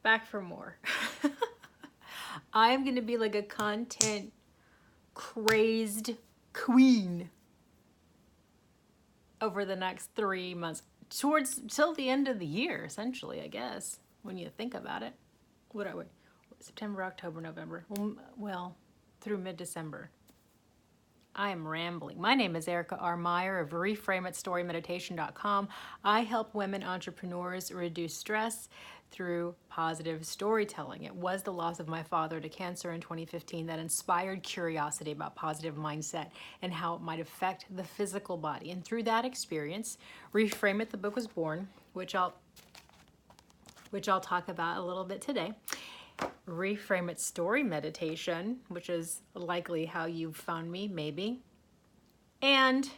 back for more. I am going to be like a content crazed queen over the next 3 months, towards till the end of the year, essentially, I guess, when you think about it. What are we? September, October, November. Well, through mid-December. I am rambling. My name is Erica R. Meyer of ReframeItStoryMeditation.com. I help women entrepreneurs reduce stress through positive storytelling. It was the loss of my father to cancer in 2015 that inspired curiosity about positive mindset and how it might affect the physical body. And through that experience, Reframe It, the book was born, which I'll talk about a little bit today. Reframe It Story Meditation, which is likely how you found me, maybe. And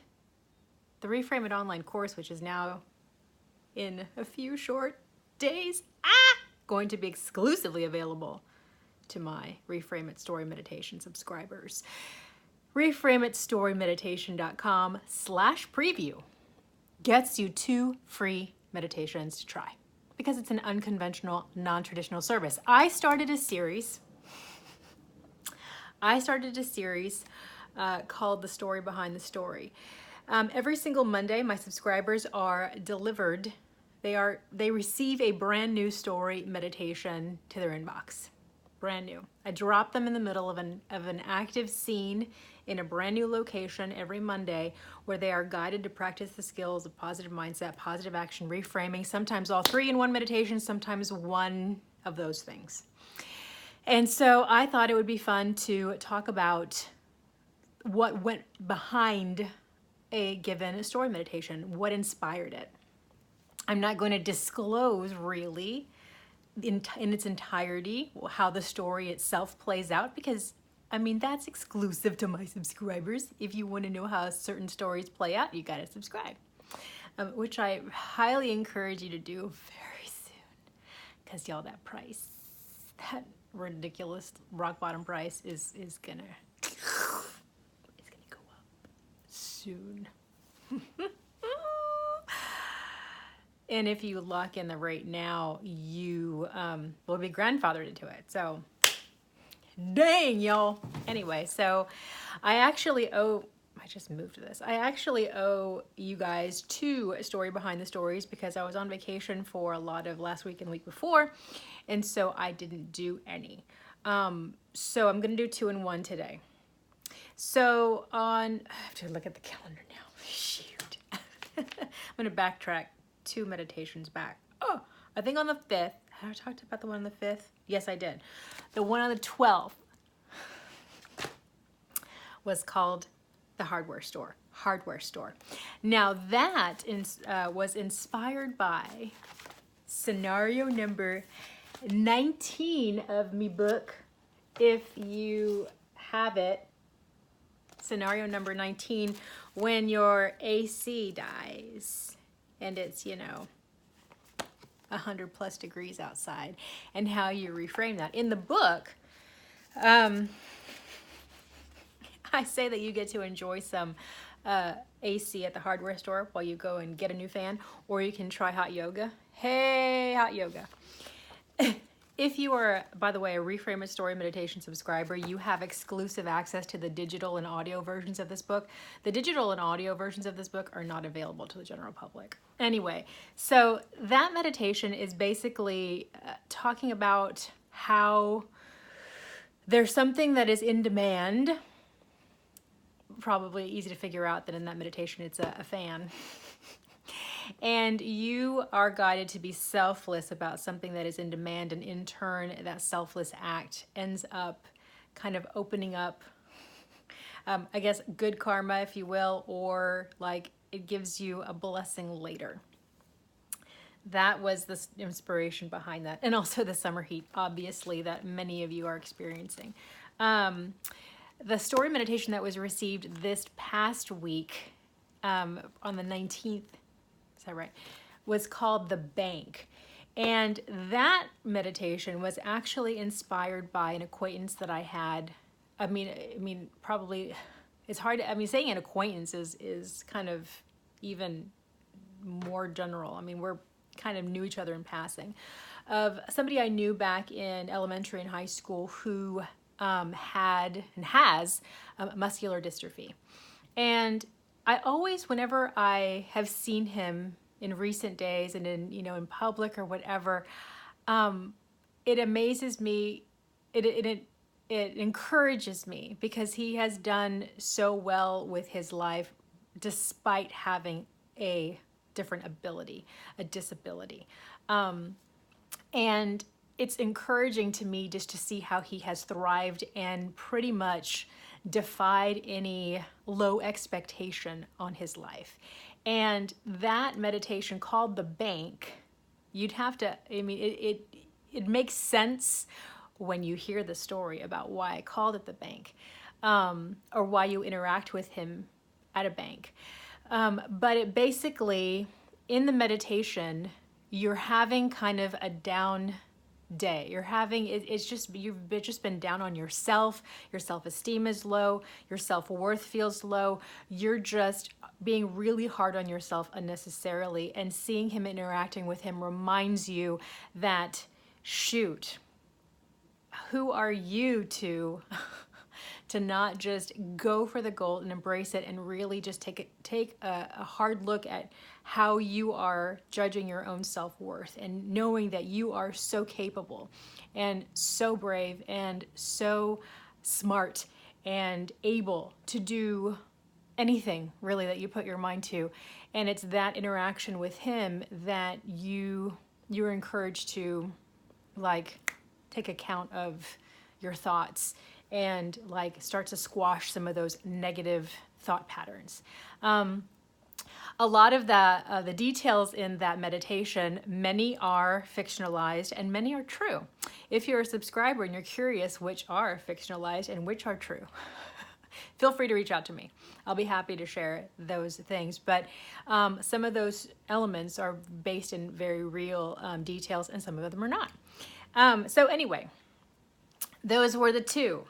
the Reframe It online course, which is now in a few short days, going to be exclusively available to my Reframe It Story Meditation subscribers. ReframeItStoryMeditation.com/preview gets you 2 free meditations to try, because it's an unconventional, non-traditional service. I started a series called The Story Behind the Story. Every single Monday, my subscribers are delivered. They receive a brand new story meditation to their inbox. Brand new. I drop them in the middle of an active scene in a brand new location every Monday, where they are guided to practice the skills of positive mindset, positive action, reframing, sometimes all 3 in one meditation, sometimes one of those things. And so I thought it would be fun to talk about what went behind a given story meditation, what inspired it. I'm not going to disclose really in its entirety how the story itself plays out, because that's exclusive to my subscribers. If you want to know how certain stories play out, you got to subscribe, which I highly encourage you to do very soon, because y'all, that ridiculous rock bottom price is gonna go up soon. And if you lock in the rate now, you will be grandfathered into it. So, dang, y'all. Anyway, so I just moved this. I actually owe you guys 2 story behind the stories, because I was on vacation for a lot of last week and the week before, and so I didn't do any. So I'm going to do 2 in 1 today. So I have to look at the calendar now. Shoot. I'm going to backtrack 2 meditations back. Oh, I think on the 5th. Have I talked about the one on the 5th? Yes, I did. The one on the 12th was called The Hardware Store. Now that was inspired by scenario number 19 of me book. If you have it, scenario number 19, when your AC dies and it's 100+ degrees outside, and how you reframe that. In the book, I say that you get to enjoy some AC at the hardware store while you go and get a new fan, or you can try hot yoga. Hey, hot yoga. If you are, by the way, a Reframe It Story Meditation subscriber, you have exclusive access to the digital and audio versions of this book. The digital and audio versions of this book are not available to the general public. Anyway, so that meditation is basically talking about how there's something that is in demand. Probably easy to figure out that in that meditation it's a fan. And you are guided to be selfless about something that is in demand, and in turn, that selfless act ends up kind of opening up, I guess, good karma, if you will, or like it gives you a blessing later. That was the inspiration behind that. And also the summer heat, obviously, that many of you are experiencing. The story meditation that was received this past week, on the 19th, is that right, was called The Bank. And that meditation was actually inspired by an acquaintance that I had. I mean, probably, it's hard to, saying an acquaintance is kind of even more general. We're kind of knew each other in passing, of somebody I knew back in elementary and high school who had and has muscular dystrophy. And I always, whenever I have seen him in recent days and in, in public or whatever, it amazes me. It encourages me because he has done so well with his life despite having a different ability, a disability. And it's encouraging to me just to see how he has thrived and pretty much defied any low expectation on his life. And that meditation called The Bank, you'd have to, I mean, it makes sense when you hear the story about why I called it The Bank, or why you interact with him at a bank. But it basically, in the meditation, you're having kind of a down day. You're having, you've just been down on yourself. Your self-esteem is low. Your self-worth feels low. You're just being really hard on yourself unnecessarily. And seeing him, interacting with him, reminds you that, shoot, who are you to not just go for the goal and embrace it and really just take a hard look at how you are judging your own self-worth, and knowing that you are so capable and so brave and so smart and able to do anything really that you put your mind to. And it's that interaction with him that you're encouraged to like take account of your thoughts and like start to squash some of those negative thought patterns. A lot of the details in that meditation, many are fictionalized and many are true. If you're a subscriber and you're curious which are fictionalized and which are true, feel free to reach out to me. I'll be happy to share those things. But some of those elements are based in very real details, and some of them are not. So anyway, those were the two.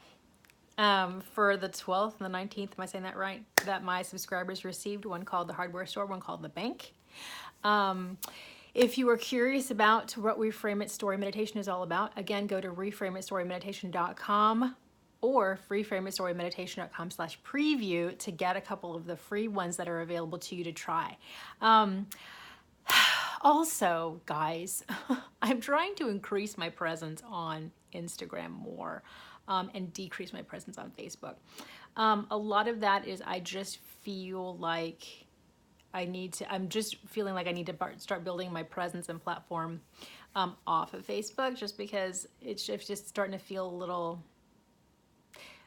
For the 12th and the 19th, am I saying that right? That my subscribers received, one called The Hardware Store, one called The Bank. If you are curious about what Reframe It Story Meditation is all about, again, go to reframeitstorymeditation.com or reframeitstorymeditation.com/preview to get a couple of the free ones that are available to you to try. Also, guys, I'm trying to increase my presence on Instagram more. And decrease my presence on Facebook. A lot of that is I just feel like I'm just feeling like I need to start building my presence and platform off of Facebook, just because it's just starting to feel a little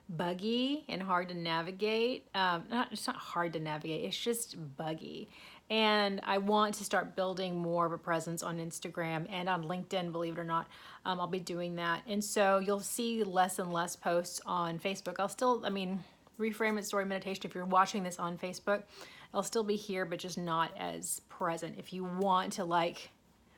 buggy and hard to navigate. It's not hard to navigate, it's just buggy. And I want to start building more of a presence on Instagram and on LinkedIn, believe it or not. I'll be doing that. And so you'll see less and less posts on Facebook. Reframe It Story Meditation, if you're watching this on Facebook, I'll still be here, but just not as present. If you want to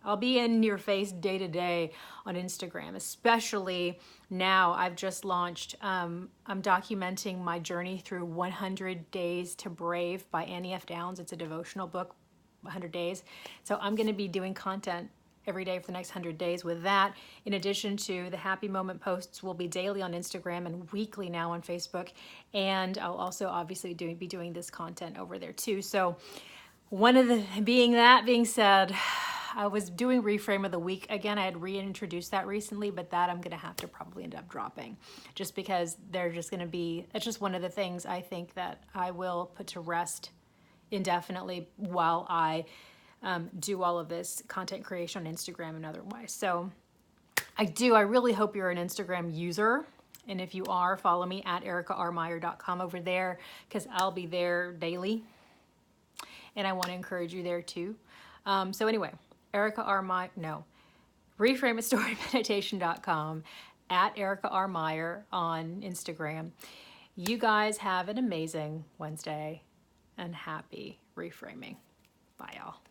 I'll be in your face day to day on Instagram, especially now. I've just launched, I'm documenting my journey through 100 Days to Brave by Annie F. Downs. It's a devotional book, 100 days. So I'm going to be doing content every day for the next 100 days with that. In addition to the happy moment posts will be daily on Instagram and weekly now on Facebook. And I'll also obviously be doing this content over there too. So that being said, I was doing Reframe of the Week again. I had reintroduced that recently, but that I'm gonna have to probably end up dropping, just because it's just one of the things I think that I will put to rest indefinitely while I do all of this content creation on Instagram and otherwise. So I really hope you're an Instagram user. And if you are, follow me at ericarmeyer.com over there, because I'll be there daily. And I want to encourage you there too. So anyway, reframeitstorymeditation.com, at Erica R. Meyer on Instagram. You guys have an amazing Wednesday and happy reframing. Bye, y'all.